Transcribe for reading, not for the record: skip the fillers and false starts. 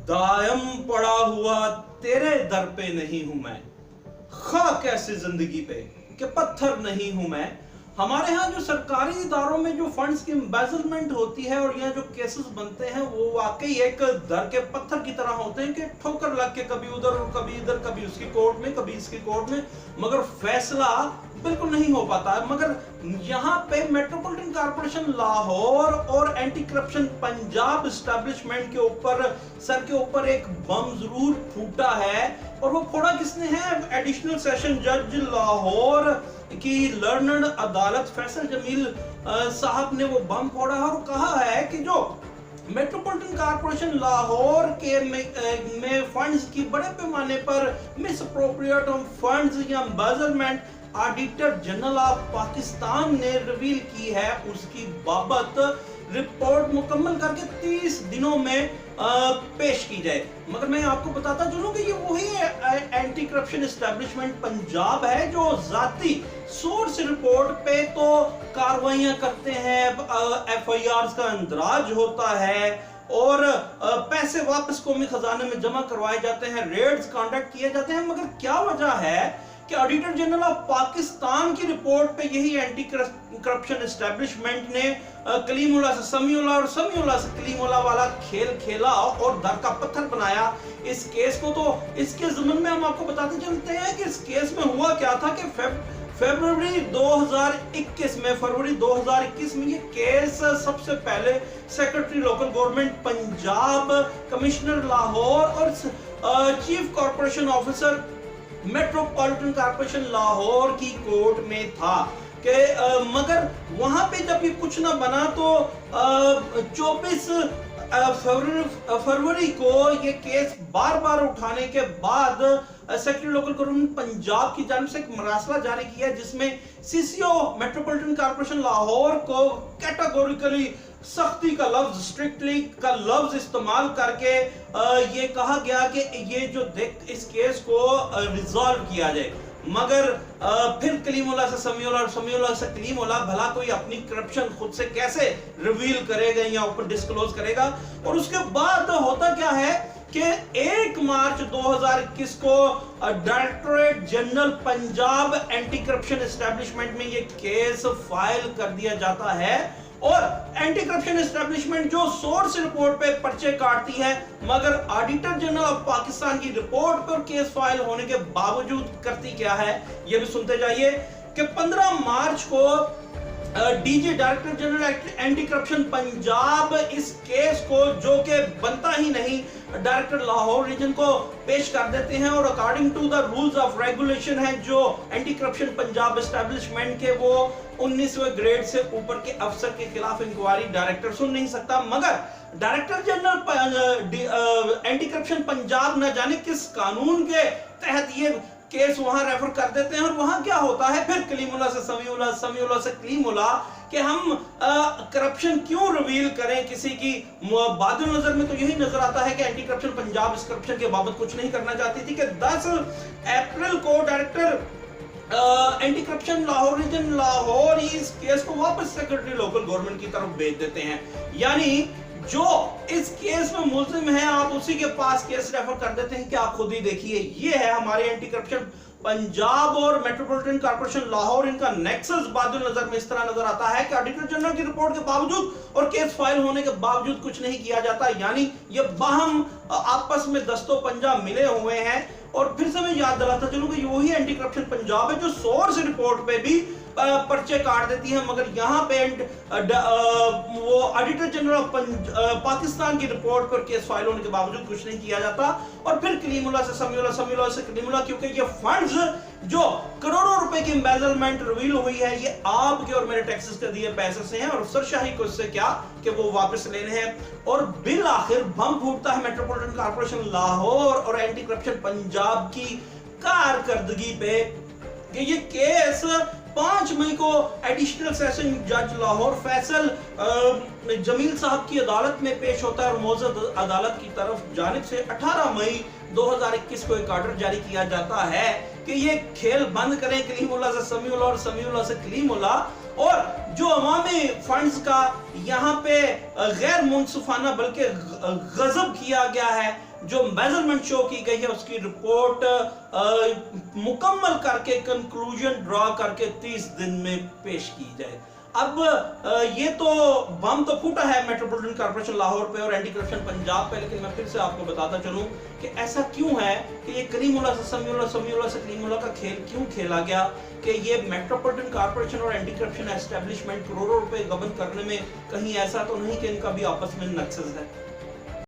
दायम पड़ा हुआ तेरे दर पे नहीं हूं मैं, खाक ऐसी जिंदगी पे कि पत्थर नहीं हूं मैं। हमारे यहाँ जो सरकारी इदारों में जो फंड्स की एम्बेजलमेंट होती है और यहाँ जो केसेस बनते हैं वो वाकई एक दर के पत्थर की तरह होते हैं कि ठोकर लग के कभी उधर और कभी इधर, कभी उसकी कोर्ट में कभी इसकी कोर्ट में, मगर फैसला बिल्कुल नहीं हो पाता है। मगर यहाँ पे मेट्रोपॉलिटन कॉर्पोरेशन लाहौर और एंटी करप्शन पंजाब एस्टेब्लिशमेंट के ऊपर सर के ऊपर एक बम जरूर फूटा है। और वो फोड़ा किसने है? एडिशनल सेशन जज लाहौर की लर्नड अदालत फैसल जमील साहब ने वो बम फोड़ा और कहा है कि जो मेट्रोपॉलिटन कॉर्पोरेशन लाहौर के में फंड्स की बड़े पैमाने पर मिस अप्रोप्रिएट फंड्स या embezzlement auditor general of Pakistan ने रिवील की है, उसकी बाबत रिपोर्ट मुकम्मल करके 30 दिनों में पेश की जाए। मगर मैं आपको बताता चलूं कि ये वही एंटी करप्शन एस्टेब्लिशमेंट पंजाब है जो जाती सोर्स रिपोर्ट पे तो कार्रवाइयां करते हैं, एफआईआर का अंदराज होता है और पैसे वापस कौमी खजाने में जमा करवाए जाते हैं, रेड्स कंडक्ट किए जाते हैं। मगर क्या वजह है कि ऑडिटर जनरल ऑफ पाकिस्तान की रिपोर्ट पे यही एंटी करप्शन एस्टेब्लिशमेंट ने कलीमुल्लाह से समीउल्लाह और समीउल्लाह से कलीमुल्लाह वाला खेल खेला और दर का पत्थर बनाया इस केस को। तो इसके ज़मन में हम आपको बताते चलते हैं कि इस केस में हुआ क्या था कि फरवरी 2021 में ये केस सबसे पहले secretary local government Punjab, commissioner Lahore और chief corporation officer metropolitan corporation Lahore की कोर्ट में था कि मगर वहां पे जब ये कुछ ना बना तो 24 फरवरी को ये केस बार बार उठाने के बाद सेक्रेटरी लोकल गवर्नमेंट पंजाब की जानिब से एक मरासला जारी किया जिसमें सीसीओ मेट्रोपॉलिटन कॉर्पोरेशन लाहौर को कैटेगोरिकली सख्ती का लफ्ज, स्ट्रिक्टली का लफ्ज इस्तेमाल करके ये कहा गया कि ये जो इस केस को रिजॉल्व किया जाए। मगर फिर कलीमुल्लाह से समीउल्लाह और समीउल्लाह से कलीमुल्लाह भला कोई अपनी करप्शन खुद से कैसे रिवील करेगा या ऊपर डिस्क्लोज करेगा। और उसके बाद होता क्या है कि 1 मार्च 2021 को directorate general Punjab anti corruption establishment में ये केस फाइल कर दिया जाता है और एंटी करप्शन एस्टेब्लिशमेंट जो सोर्स रिपोर्ट पे पर्चे काटती है मगर ऑडिटर जनरल ऑफ पाकिस्तान की रिपोर्ट पर केस फाइल होने के बावजूद करती क्या है ये भी सुनते जाइए कि 15 मार्च को DG director general anti corruption Punjab इस केस को जो कि बनता ही नहीं डायरेक्टर लाहौर रीजन को पेश कर देते हैं और according to the rules of regulation है जो एंटी करप्शन पंजाब एस्टेब्लिशमेंट के वो 19वें ग्रेड से ऊपर के अफसर के खिलाफ इंक्वायरी डायरेक्टर सुन नहीं सकता। मगर director general anti corruption Punjab न जाने किस कानून के तहत ये केस वहां रेफर कर देते हैं और वहां क्या होता है फिर कलीमुल्लाह से समीउल्लाह, समीउल्लाह से कलीमुल्लाह कि हम करप्शन क्यों रिवील करें किसी की। बाद नजर में तो यही नजर आता है कि एंटी करप्शन पंजाब इस करप्शन के बाबत कुछ नहीं करना चाहती थी कि 10 अप्रैल को director anti corruption Lahore region Lahore इस केस को वापस सेक्रेटरी लोकल गवर्नमेंट की तरफ भेज देते हैं। यानी जो इस केस में मुल्जिम है आप उसी के पास केस रेफर कर देते हैं कि आप खुद ही देखिए। ये है हमारे एंटी करप्शन पंजाब और मेट्रोपॉलिटन कॉर्पोरेशन लाहौर, इनका नेक्सस बाद नजर में इस तरह नजर आता है कि ऑडिटर जनरल की रिपोर्ट के बावजूद और केस फाइल होने के बावजूद कुछ नहीं किया जाता। यानी ये बाहम आपस में दस्तों पंजा मिले हुए हैं। और फिर से मैं याद दिलाता चलूं कि वही एंटी करप्शन पंजाब है जो सोर्स रिपोर्ट पे भी पर्चे काट देती है मगर यहाँ पे वो ऑडिटर जनरल ऑफ पाकिस्तान की रिपोर्ट पर केस फाइल होने के बावजूद कुछ नहीं किया जाता। और फिर कलीमुल्लाह से समीउल्लाह, समीउल्लाह से कलीमुल्लाह, क्योंकि ये फंड्स जो करोड़ों रुपए की एम्बेजलमेंट रिवील हुई है ये आपके और मेरे टैक्सेस के दिए पैसे से हैं और अफसरशाही को इससे क्या कि वो वापस लेने हैं। और बिल आखिर बम फूटता है मेट्रोपॉलिटन कॉर्पोरेशन लाहौर और एंटी करप्शन पंजाब की कारकर्दगी पे कि ये केस 5 मई को एडिशनल सेशन जज लाहौर फैसल जमील साहब की अदालत में पेश होता है और मौजूद अदालत की तरफ जानिब से 18 मई 2021 को एक ऑर्डर जारी किया जाता है कि ये खेल बंद करें कलीमुल्लाह से समीउल्लाह और समीउल्लाह से कलीमुल्लाह और जो अवामी फंड्स का यहाँ पे गैर मुनसिफाना बल्कि गजब किया गया है, जो मेजरमेंट शो की गई है उसकी रिपोर्ट मुकम्मल करके कंक्लूजन ड्रॉ करके 30 दिन में पेश की जाए। अब ये तो बम तो फूटा है मेट्रोपॉलिटन कॉर्पोरेशन लाहौर पे और एंटी करप्शन पंजाब पे, लेकिन मैं फिर से आपको बताता चलूं कि ऐसा क्यों है कि ये करीमुल्लाह से समीउल्लाह, समीउल्लाह से करीमुल्लाह का खेल क्यों खेला गया कि ये मेट्रोपॉलिटन कॉर्पोरेशन और एंटी करप्शन एस्टेब्लिशमेंट करोड़ों रुपए गबन करने में कहीं ऐसा तो नहीं कि इनका भी आपस में नक्सस है।